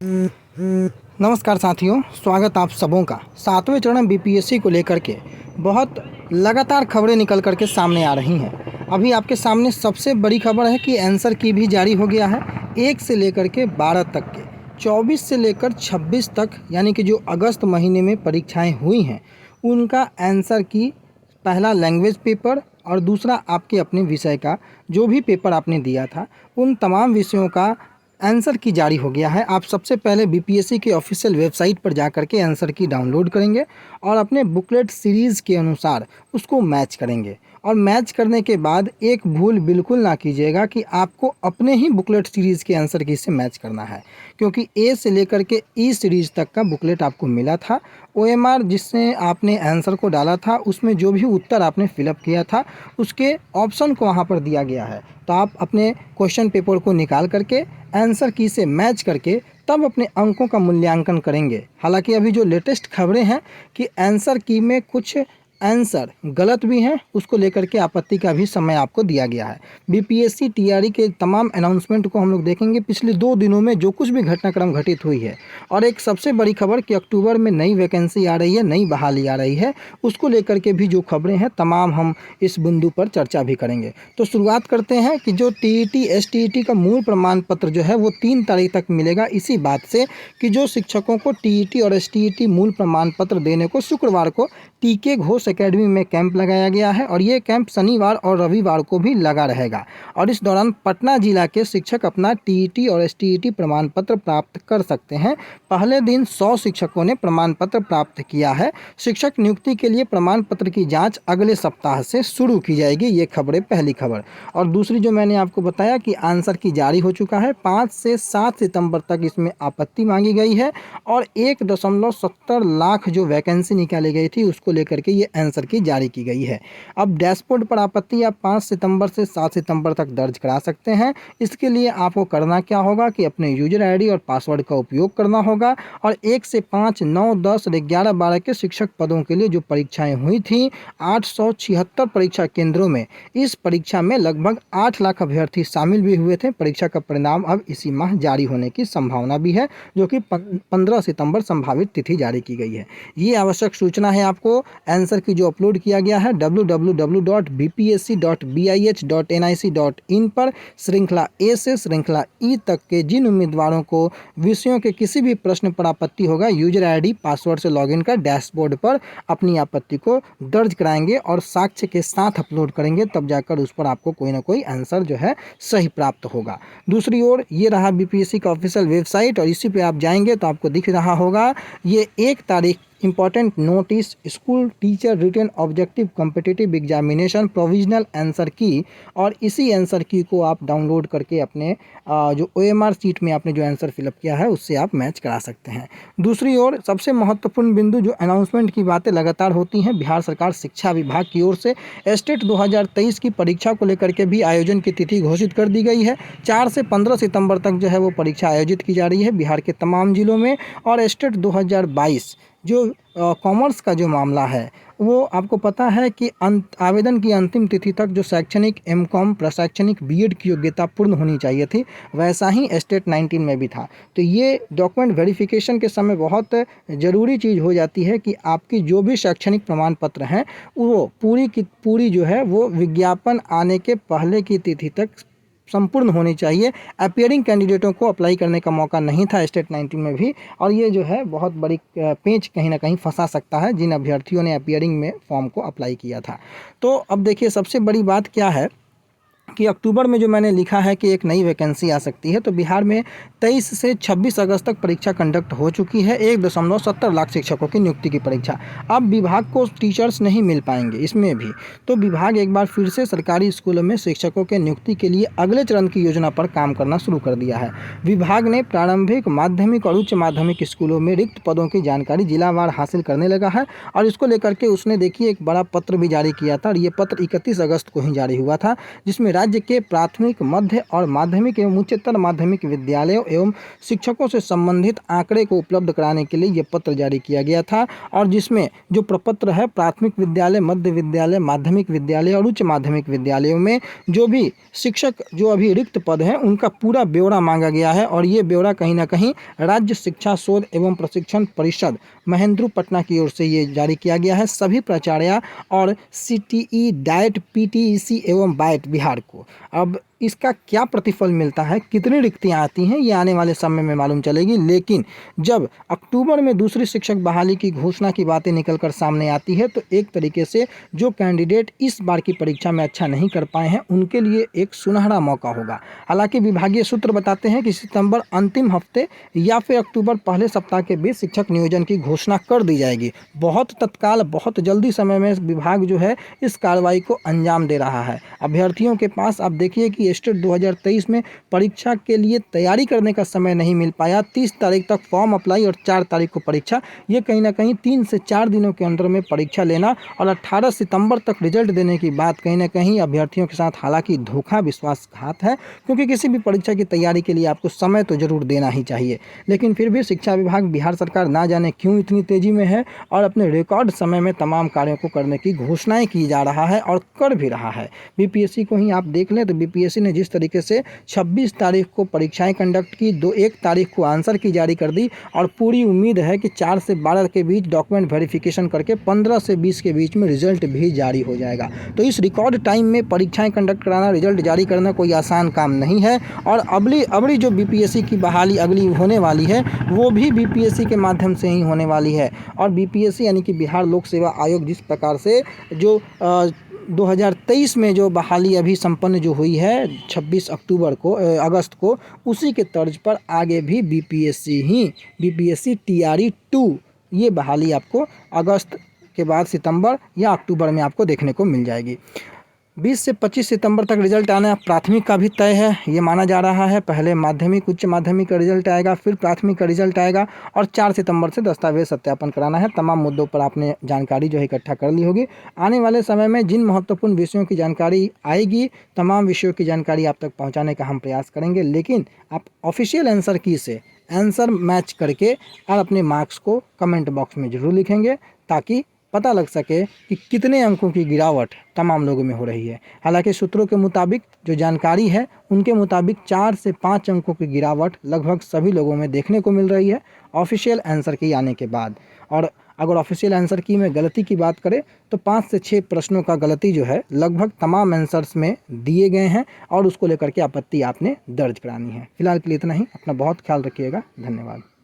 नमस्कार साथियों, स्वागत आप सबों का। 7वें चरण बीपीएससी को लेकर के बहुत लगातार खबरें निकल कर के सामने आ रही हैं। अभी आपके सामने सबसे बड़ी खबर है कि आंसर की भी जारी हो गया है। 1 से लेकर के 12 तक के 24 से लेकर 26 तक, यानी कि जो अगस्त महीने में परीक्षाएं हुई हैं, उनका आंसर की पहला लैंग्वेज पेपर और दूसरा आपके अपने विषय का जो भी पेपर आपने दिया था, उन तमाम विषयों का आंसर की जारी हो गया है। आप सबसे पहले बीपीएससी के ऑफिशियल वेबसाइट पर जा कर के आंसर की डाउनलोड करेंगे और अपने बुकलेट सीरीज़ के अनुसार उसको मैच करेंगे। और मैच करने के बाद एक भूल बिल्कुल ना कीजिएगा कि आपको अपने ही बुकलेट सीरीज़ के आंसर की से मैच करना है, क्योंकि ए से लेकर के ई सीरीज़ तक का बुकलेट आपको मिला था। ओएमआर जिससे आपने आंसर को डाला था, उसमें जो भी उत्तर आपने फिलअप किया था, उसके ऑप्शन को वहाँ पर दिया गया है। तो आप अपने क्वेश्चन पेपर को निकाल करके आंसर की से मैच करके तब अपने अंकों का मूल्यांकन करेंगे। हालांकि अभी जो लेटेस्ट खबरें हैं कि आंसर की में कुछ आंसर गलत भी हैं, उसको लेकर के आपत्ति का भी समय आपको दिया गया है। बीपीएससी टीआरई के तमाम अनाउंसमेंट को हम लोग देखेंगे पिछले 2 दिनों में जो कुछ भी घटनाक्रम घटित हुई है। और एक सबसे बड़ी खबर कि अक्टूबर में नई वैकेंसी आ रही है, नई बहाली आ रही है, उसको लेकर के भी जो खबरें हैं तमाम हम इस बिंदु पर चर्चा भी करेंगे। तो शुरुआत करते हैं कि जो टीईटी एसटीईटी का मूल प्रमाण पत्र जो है वो 3 तारीख तक मिलेगा, इसी बात से कि जो शिक्षकों को टीईटी और एसटीईटी मूल प्रमाण पत्र देने को शुक्रवार को टीके घोष एकेडमी में कैंप लगाया गया है। और ये कैंप शनिवार और रविवार को भी लगा रहेगा। और इस दौरान पटना जिला के शिक्षक अपना टीईटी और एसटीईटी प्रमाण पत्र प्राप्त कर सकते हैं। पहले दिन 100 शिक्षकों ने प्रमाण पत्र प्राप्त किया है। शिक्षक नियुक्ति के लिए प्रमाण पत्र की जांच अगले सप्ताह से शुरू की जाएगी। ये खबरें पहली खबर। और दूसरी जो मैंने आपको बताया कि आंसर की जारी हो चुका है। 5 से 7 सितंबर तक इसमें आपत्ति मांगी गई है और 1.70 लाख जो वैकेंसी निकाली गई थी उसको लेकर के ये आंसर की जारी की गई है। अब डैशबोर्ड पर आपत्ति आप 5 सितंबर से 7 सितंबर तक दर्ज करा सकते हैं। इसके लिए आपको करना क्या होगा कि अपने यूजर आईडी और पासवर्ड का उपयोग करना होगा। और 1 से 5, 9, 10 और 11, 12 के शिक्षक पदों के लिए जो परीक्षाएं हुई थी 876 परीक्षा केंद्रों में, इस परीक्षा में लगभग 8 लाख अभ्यर्थी शामिल भी हुए थे। परीक्षा का परिणाम अब इसी माह जारी होने की संभावना भी है, जो कि 15 सितंबर संभावित तिथि जारी की गई है। ये आवश्यक सूचना है आपको आंसर की जो अपलोड किया गया है www.bpsc.bih.nic.in पर श्रृंखला ए से श्रृंखला ई तक के जिन उम्मीदवारों को विषयों के किसी भी प्रश्न पर आपत्ति होगा, यूजर आईडी पासवर्ड से लॉगिन कर डैशबोर्ड पर अपनी आपत्ति को दर्ज कराएंगे और साक्ष्य के साथ अपलोड करेंगे, तब जाकर उस पर आपको कोई ना कोई आंसर जो है सही प्राप्त होगा। दूसरी ओर ये रहा बीपीएससी का ऑफिशियल वेबसाइट और इसी पे आप जाएंगे तो आपको दिख रहा होगा ये 1 तारीख important notice school teacher written objective competitive examination provisional answer key. और इसी आंसर की को आप डाउनलोड करके अपने जो ओएमआर सीट में आपने जो आंसर फिलअप किया है उससे आप मैच करा सकते हैं। दूसरी ओर सबसे महत्वपूर्ण बिंदु जो अनाउंसमेंट की बातें लगातार होती हैं, बिहार सरकार शिक्षा विभाग की ओर से स्टेट 2023 की परीक्षा को लेकर के भी आयोजन की तिथि घोषित कर दी गई है। 4 से 15 सितंबर तक जो है वो परीक्षा आयोजित की जा रही है बिहार के तमाम जिलों में। और स्टेट 2022 जो कॉमर्स का जो मामला है वो आपको पता है कि आवेदन की अंतिम तिथि तक जो शैक्षणिक एमकॉम प्रशैक्षणिक बीएड की योग्यता पूर्ण होनी चाहिए थी, वैसा ही स्टेट 19 में भी था। तो ये डॉक्यूमेंट वेरिफिकेशन के समय बहुत ज़रूरी चीज़ हो जाती है कि आपकी जो भी शैक्षणिक प्रमाण पत्र हैं वो पूरी की पूरी जो है वो विज्ञापन आने के पहले की तिथि तक संपूर्ण होनी चाहिए। अपीयरिंग कैंडिडेटों को अप्लाई करने का मौका नहीं था स्टेट 19 में भी, और ये जो है बहुत बड़ी पेंच कहीं ना कहीं फंसा सकता है जिन अभ्यर्थियों ने अपीयरिंग में फॉर्म को अप्लाई किया था। तो अब देखिए सबसे बड़ी बात क्या है कि अक्टूबर में जो मैंने लिखा है कि एक नई वैकेंसी आ सकती है, तो बिहार में 23 से 26 अगस्त तक परीक्षा कंडक्ट हो चुकी है। 1.70 लाख शिक्षकों की नियुक्ति की परीक्षा। अब विभाग को टीचर्स नहीं मिल पाएंगे इसमें भी, तो विभाग एक बार फिर से सरकारी स्कूलों में शिक्षकों के नियुक्ति के लिए अगले चरण की योजना पर काम करना शुरू कर दिया है। विभाग ने प्रारंभिक माध्यमिक और उच्च माध्यमिक स्कूलों में रिक्त पदों की जानकारी जिलावार हासिल करने लगा है। और इसको लेकर के उसने देखिए एक बड़ा पत्र भी जारी किया था, और ये पत्र 31 अगस्त को ही जारी हुआ था, जिसमें राज्य के प्राथमिक, मध्य और माध्यमिक एवं उच्चतर माध्यमिक विद्यालयों एवं शिक्षकों से संबंधित आंकड़े को उपलब्ध कराने के लिए ये पत्र जारी किया गया था। और जिसमें जो प्रपत्र है प्राथमिक विद्यालय, मध्य विद्यालय, माध्यमिक विद्यालय और उच्च माध्यमिक विद्यालयों में जो भी शिक्षक जो अभी रिक्त पद हैं उनका पूरा ब्यौरा मांगा गया है। और ये ब्यौरा कहीं ना कहीं राज्य शिक्षा शोध एवं प्रशिक्षण परिषद महेंद्रू पटना की ओर से ये जारी किया गया है सभी प्राचार्य और CTE, डाइट, PTEC एवं बाइट बिहार को। अब इसका क्या प्रतिफल मिलता है, कितनी रिक्तियां आती हैं, ये आने वाले समय में मालूम चलेगी। लेकिन जब अक्टूबर में दूसरी शिक्षक बहाली की घोषणा की बातें निकलकर सामने आती है तो एक तरीके से जो कैंडिडेट इस बार की परीक्षा में अच्छा नहीं कर पाए हैं उनके लिए एक सुनहरा मौका होगा। हालांकि विभागीय सूत्र बताते हैं कि सितंबर अंतिम हफ्ते या फिर अक्टूबर पहले सप्ताह के बीच शिक्षक नियोजन की घोषणा कर दी जाएगी। बहुत तत्काल, बहुत जल्दी समय में विभाग जो है इस कार्रवाई को अंजाम दे रहा है। अभ्यर्थियों के पास आप देखिए कि स्टेट 2023 में परीक्षा के लिए तैयारी करने का समय नहीं मिल पाया। 30 तारीख तक फॉर्म अप्लाई और 4 तारीख को परीक्षा, ये कहीं ना कहीं 3 से 4 दिनों के अंदर में परीक्षा लेना और 18 सितंबर तक रिजल्ट देने की बात कहीं ना कहीं अभ्यर्थियों के साथ हालांकि धोखा, विश्वासघात है। क्योंकि किसी भी परीक्षा की तैयारी के लिए आपको समय तो जरूर देना ही चाहिए। लेकिन फिर भी शिक्षा विभाग, बिहार सरकार ना जाने क्यों इतनी तेजी में है और अपने रिकॉर्ड समय में तमाम कार्यों को करने की घोषणाएं की जा रहा है और कर भी रहा है। BPSC को ही आप देख लें तो BPSC ने जिस तरीके से 26 तारीख को परीक्षाएं कंडक्ट की, 1 तारीख को आंसर की जारी कर दी और पूरी उम्मीद है कि 4 से 12 के बीच डॉक्यूमेंट वेरिफिकेशन करके 15 से 20 के बीच में रिजल्ट भी जारी हो जाएगा। तो इस रिकॉर्ड टाइम में परीक्षाएं कंडक्ट कराना, रिजल्ट जारी करना कोई आसान काम नहीं है। और अगली जो BPSC की बहाली अगली होने वाली है वो भी BPSC के माध्यम से ही होने वाली है। और BPSC यानी कि बिहार लोक सेवा आयोग जिस प्रकार से जो 2023 में जो बहाली अभी संपन्न जो हुई है 26 अगस्त को, उसी के तर्ज पर आगे भी BPSC TRE 2 ये बहाली आपको अगस्त के बाद सितंबर या अक्टूबर में आपको देखने को मिल जाएगी। 20 से 25 सितंबर तक रिजल्ट आना प्राथमिक का भी तय है, ये माना जा रहा है। पहले माध्यमिक, उच्च माध्यमिक का रिजल्ट आएगा, फिर प्राथमिक का रिजल्ट आएगा और 4 सितंबर से दस्तावेज सत्यापन कराना है। तमाम मुद्दों पर आपने जानकारी जो है इकट्ठा कर ली होगी। आने वाले समय में जिन महत्वपूर्ण विषयों की जानकारी आएगी, तमाम विषयों की जानकारी आप तक पहुँचाने का हम प्रयास करेंगे। लेकिन आप ऑफिशियल आंसर की से आंसर मैच करके और अपने मार्क्स को कमेंट बॉक्स में ज़रूर लिखेंगे ताकि पता लग सके कि कितने अंकों की गिरावट तमाम लोगों में हो रही है। हालांकि सूत्रों के मुताबिक जो जानकारी है उनके मुताबिक 4 से 5 अंकों की गिरावट लगभग सभी लोगों में देखने को मिल रही है ऑफिशियल आंसर की आने के बाद। और अगर ऑफिशियल आंसर की में गलती की बात करें तो 5 से 6 प्रश्नों का गलती जो है लगभग तमाम आंसर्स में दिए गए हैं और उसको लेकर के आपत्ति आपने दर्ज करानी है। फिलहाल के लिए इतना ही। अपना बहुत ख्याल रखिएगा। धन्यवाद।